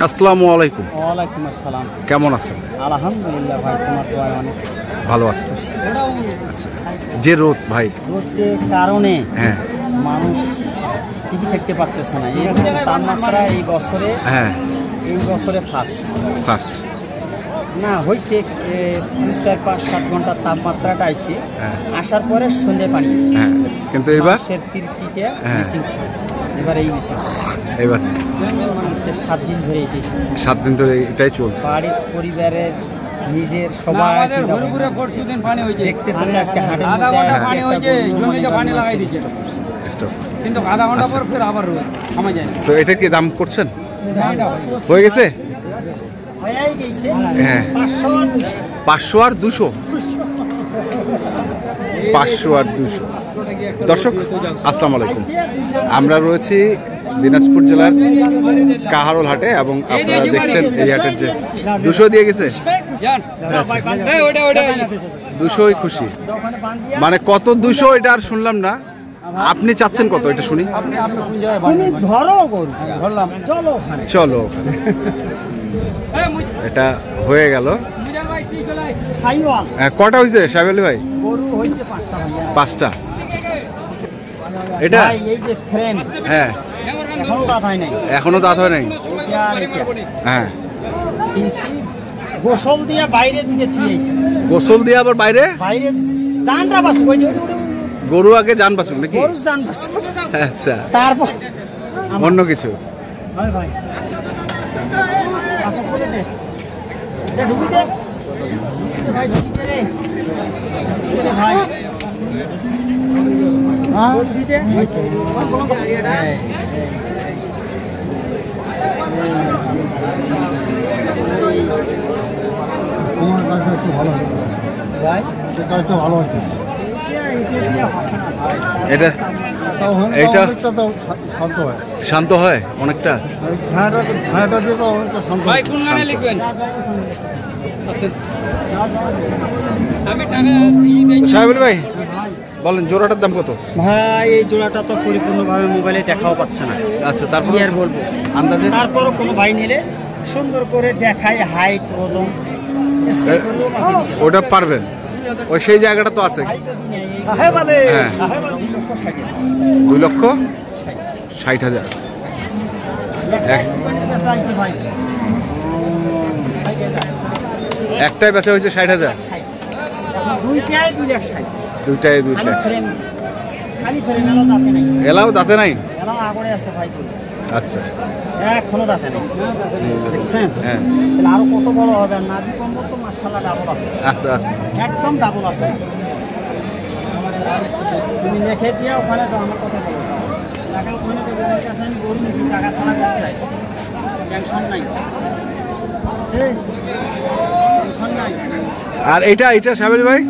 আসসালামু আলাইকুম। ওয়ালাইকুম আসসালাম। কেমন আছেন? আলহামদুলিল্লাহ ভাই, তোমার দোয়ায় অনেক ভালো আছে। আচ্ছা, যে রোদ ভাই, রোদের কারণে হ্যাঁ মানুষ টিকে থাকতে পারতেছে না। এরকম তাপমাত্রা এই বছরে ফার্স্ট না হয়েছে। 2-4-5-7 ঘন্টার তাপমাত্রাটা আইছে, আসার পরে সন্ধ্যে পানি, কিন্তু এবার এবার এই মিশিং এবার 7 দিন ধরে 7 দিন ধরে এটাই চলছে। বাড়ির পরিবারের নিজের সবাই দেখতেছেন আজকে হাটের তো এটা কি দাম করছেন? হয়ে গেছে? হ্যাঁ, 500 আর 200। 500 আর 200। দর্শক আসসালামু আলাইকুম, আমরা রয়েছি দিনাজপুর জেলার কাহারোল হাটে এবং আপনারা দেখছেন এই হাটের যে 200 দিয়ে গেছে, 200ই খুশি। মানে কত 200 এটা আর শুনলাম না, আপনি চাচ্ছেন কত এটা শুনি। চলো এটা হয়ে গেল। কটা হয়েছে সাহেব আলী ভাই? 5টা। এটা হ্যাঁ এখনো দাঁত হয় নাই। হ্যাঁ, গোসল দিয়া বাইরে দিকে গোসল দিয়ে আবার বাইরে গরু আগে জান বাঁচুক নাকি? আচ্ছা, তারপর অন্য কিছু। এটা এইটা শান্ত হয় অনেকটা। সাহেব আলী ভাই বলেন জোড়াটার দাম কত? ভাই এই জোড়াটা তো পরিপূর্ণভাবে মোবাইলে দেখাও পাচ্ছে না। আচ্ছা, তারপর আর বলবো আন্দাজে, তারপরও কোনো ভাই নিলে সুন্দর করে দেখায় হাইট ওজন ওটা পারবেন? ওই সেই জায়গাটা তো আছে। 2,60,000। একটাই বেচা হয়েছে 60,000, দুইটাই 2 লাখ। এলাও দাঁতে নাই? আচ্ছা, এখনো দাঁতে নেই, দেখছেন? হ্যাঁ, আরো কত বড় হবে। নাভি কম্বল তো মাশাআল্লাহ ডাবল আছে। আচ্ছা আচ্ছা, একদম ডাবল আছে। তুমি লিখে দিয়া ওখানে তো আমার কথা বলো, টাকা ওখানে দেবো। আমার কাছে আমি গরু নিছি, টাকা ছাড়া করতে চাই, টেনশন নাই, টেনশন নাই। আর এটা সাহেব আলী ভাই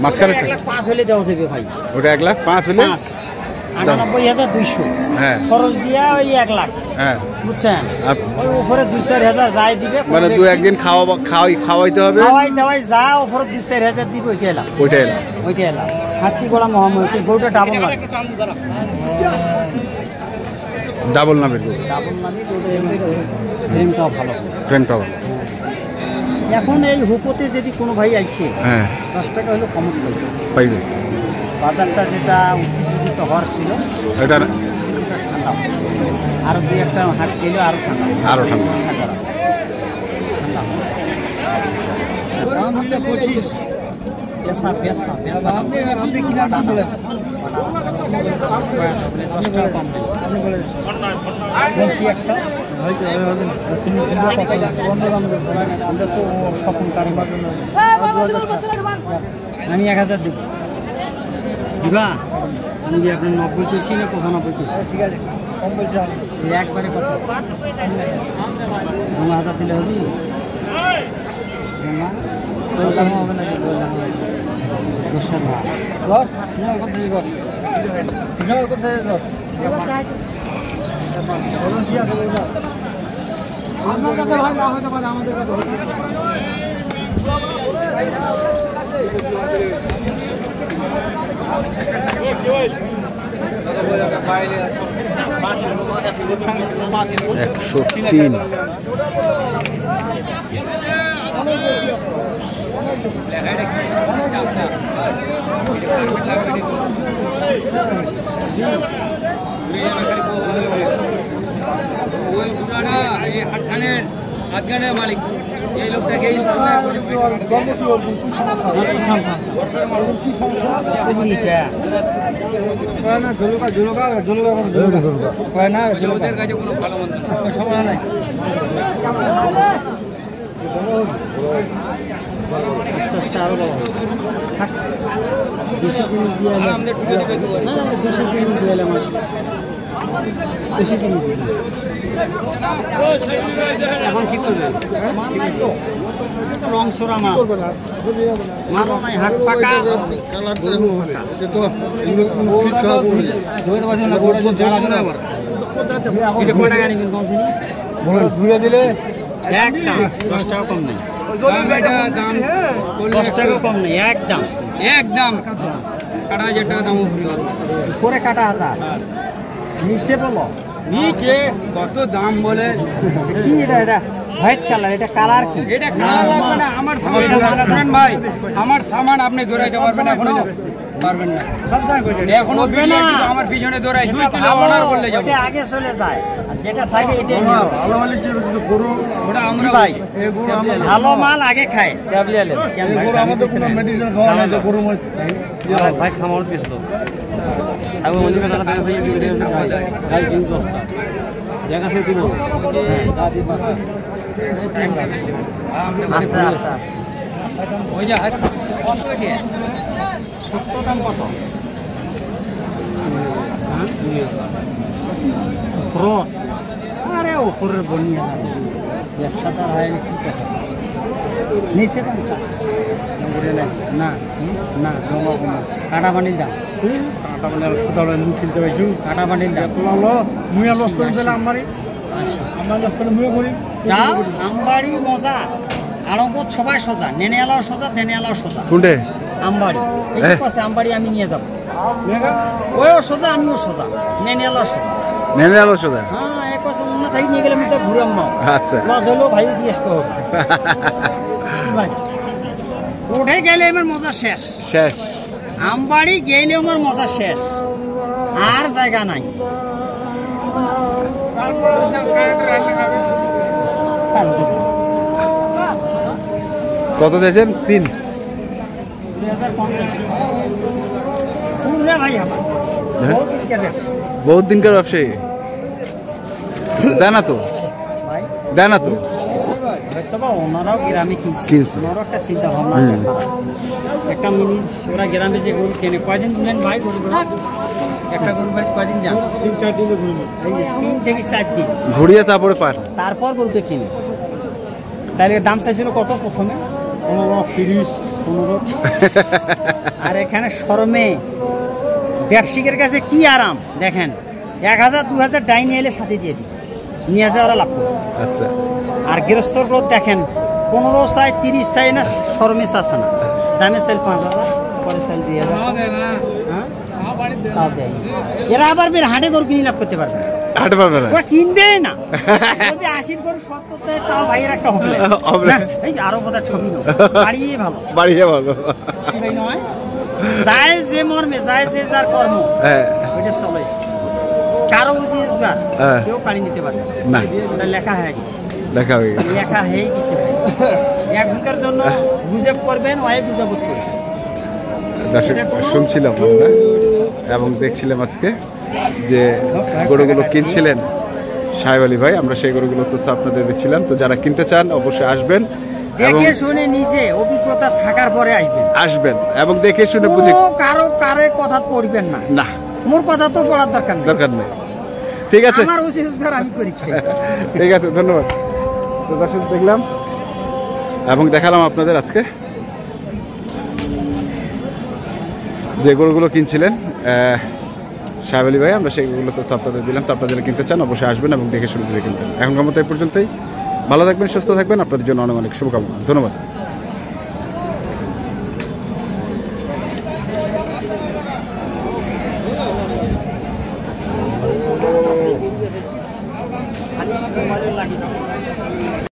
মাঝখানে 1,05,000 হলে দেওয়া যাবে ভাই। ওটা 1,05,000 হলে 99,200। হ্যাঁ, খরচ দিয়া ওই 1 লাখ। হ্যাঁ, বুঝছেন? ওই উপরে 2-4,000 যাই দিবে, মানে 2-1 দিন খাওয়াইতে হবে, দাওয়াই যা উপরে 2-4,000 দিবে। ওইটা এলাম হাতি গোলা মোহাম্মদ। গরুটা ডাবল নামে, ডাবল নামে ফ্রেমটাও ভালো। এখন এই হুপতে যদি কোনো ভাই আইসে, 10 টাকা হলে কম পাইবে। বাজারটা যেটা উত্তেজিত হওয়ার ছিল এটা ঠান্ডা হচ্ছে। আরো 2-1টা হাট গেলে আরো ঠান্ডা আশা করা। ঠান্ডা 25 আমি 1,000 দেব। দিবা? আমি আপনার 90 কেজি না 95 কেজি? ঠিক আছে, কম বলছি একবারে কত? 9,000 দিলে হবে আপনার কাছে ভাই না হতে পারে, আমাদের কাছে হতে পারে। 103। মালিক এই লোকটাকে ওদের কাছে কোনো ভালো মন্দ সমস্যা নাই। আস্তে আস্তে আরো বড় থাক 200 জিনিস দিয়ে আমাদের ঢুকে দিবে না 200 জিনিস দিয়ে এলাম আসি বেশি জিনিস এখন কি করবে রং সোরা মাল মারো নাই হাত পাকা কালার দেখো এটা তো ফিট খারাপ হয়ে দইয়ের বাজে না গোড়া যে জ্বালা না আবার এটা কত টাকা নিবেন কম শুনি বলে ধুয়ে দিলে একদম 10 টাকা কম নাই দাম 10 টাকা কম নাই একদম একদম কাটা 1000 টাকা দাম উপরে কাটা হাতা নিচে বলো নিচে কত দাম বলে কি এটা হোয়াইট কালার এটা কালার কি এটা কালার লাগবে না। আমার সামান ভাই আমার সামান আপনি দৌড়াইতে পারবেন এখনো পারবেন না এখনো আমার পিছনে দৌড়াই 2 কিলো অর্ডার করলে যাবো এটা আগে চলে যায় আর যেটা থাকে এটাই নিও ভালো হলে কি গরু ওটা আমরা ভাই এই গরু আমরা ভালো মাল আগে খায় এই গরু আমাদের কোনো মেডিসিন খাওয়া নাই যে গরু ভাই খামার দিছিল আগে মনে করে না ভাই ভিডিও ভাই কিন্তু দশটা দেখা সে দিব আচ্ছা আচ্ছা ওই যে সত্য দাম কত ফ্রড আরে উপরের বনিয়া ব্যবসাদার হয় কি কথা নিচে দাম চা না না জমা কম কাটা বানির দাম কাটা বানির কোথাও কিনতে পাইছু কাটা বানির দাম লালো মুয়া লস করে দিলে আমারই আমার লস করে মুয়া করি চা আমবাড়ি মজা আড়ম্বর সবাই সোজা নেনে এলাও সোজা দেনে এলাও সোজা কোনটে আমবাড়ি এই যে পাশে আমবাড়ি আমি নিয়ে যাব ওইও সোজা আমিও সোজা নেনে এলাও সোজা নেমে আলো সোজা। হ্যাঁ এক পাশে অন্য থাকি নিয়ে গেলে আমি তো ঘুরাম না আচ্ছা লস হলেও ভাই দিয়ে আসতে হবে ভাই উঠে গেলে আমার মজা শেষ শেষ। আমবাড়ি গেলে আমার মজা শেষ আর জায়গা নাই কত দিয়েছেন? 3। 2050 ভাই আমার হ্যাঁ? বহুত দিনকার ব্যবসা বহুত দিনকার ব্যবসায়ী দেয় না তো ভাই দেয় না তো হয়তো বা ওনারাও গ্রামে কিনছে কিনছে। ওনারও একটা চিন্তা ভাবনা ব্যাপার আছে। একটা মিনিস ওরা গ্রামে যে গরু কেনে কয়দিন দিলেন ভাই গরুগুলো একটা গরু ভাই কয়দিন যান 3-4 দিনে ঘুরবো এই যে 3 থেকে 4 দিন ঘুরিয়ে তারপরে পার। তারপর গরুকে কিনে তাহলে দাম চাইছিল কত প্রথমে 15-30 15 আর এখানে শরমে ব্যবসায়ীর কাছে কি আরাম দেখেন 1000-2000 ডাইনি এলে সাথে দিয়ে দিই নিয়ে যায় ওরা লাভ করে আচ্ছা আর গৃহস্থর গ্রোথ দেখেন 15 চাই 30 চাই না শরমে চাচ্ছে না দামে চাইল 5000 পরে চাইল 2000 হ্যাঁ তাও দেয় এরা আবার বের হাটে গরু কিনে লাভ করতে পারবে না হাঁটে পারবে না। ওরা কিনবে না যদি 80 গরু 70 দেয় তাও ভাইয়ের একটা হবে হবে। না এই আরো কথা ছবি নাও বাড়িয়ে ভালো বাড়িয়ে ভালো। কি ভাই নয় যায় যে মর্মে যায় যে যার কর্ম হ্যাঁ ওইটা চলে কারো উচিত হ্যাঁ। কেউ কাড়ি নিতে পারে না ওটা লেখা হয়ে গেছে দেখা হয়ে গেছে। লেখা হয়ে গেছে একজনের জন্য গুজব করবেন ওই গুজব করবেন দর্শক শুনছিলাম আমরা এবং দেখছিলাম আজকে যে গরুগুলো কিনছিলেন সাহেব আলী ভাই, আমরা সেই গরুগুলোর তথ্য আপনাদের দিচ্ছিলাম। তো যারা কিনতে চান অবশ্যই আসবেন এবং দেখে শুনে নিজে অভিজ্ঞতা থাকার পরে আসবেন আসবেন এবং দেখে শুনে বুঝে কারো কথা পড়বেন না না মোর কথা তো পড়ার দরকার নেই দরকার নেই। ঠিক আছে আমার উচিত রোজগার আমি করি খাই ঠিক আছে ধন্যবাদ। তো দর্শক দেখলাম এবং দেখালাম আপনাদের আজকে যে গরুগুলো কিনছিলেন সাহেব আলী ভাই, আমরা সেইগুলো তথ্য আপনাদের দিলাম। তো আপনারা যারা কিনতে চান অবশ্যই আসবেন এবং দেখে শুনে বুঝে কিনবেন। এখনকার মতো এই পর্যন্তই। ভালো থাকবেন, সুস্থ থাকবেন, আপনাদের জন্য অনেক অনেক শুভকামনা। ধন্যবাদ। মোবাইল লাগিয়ে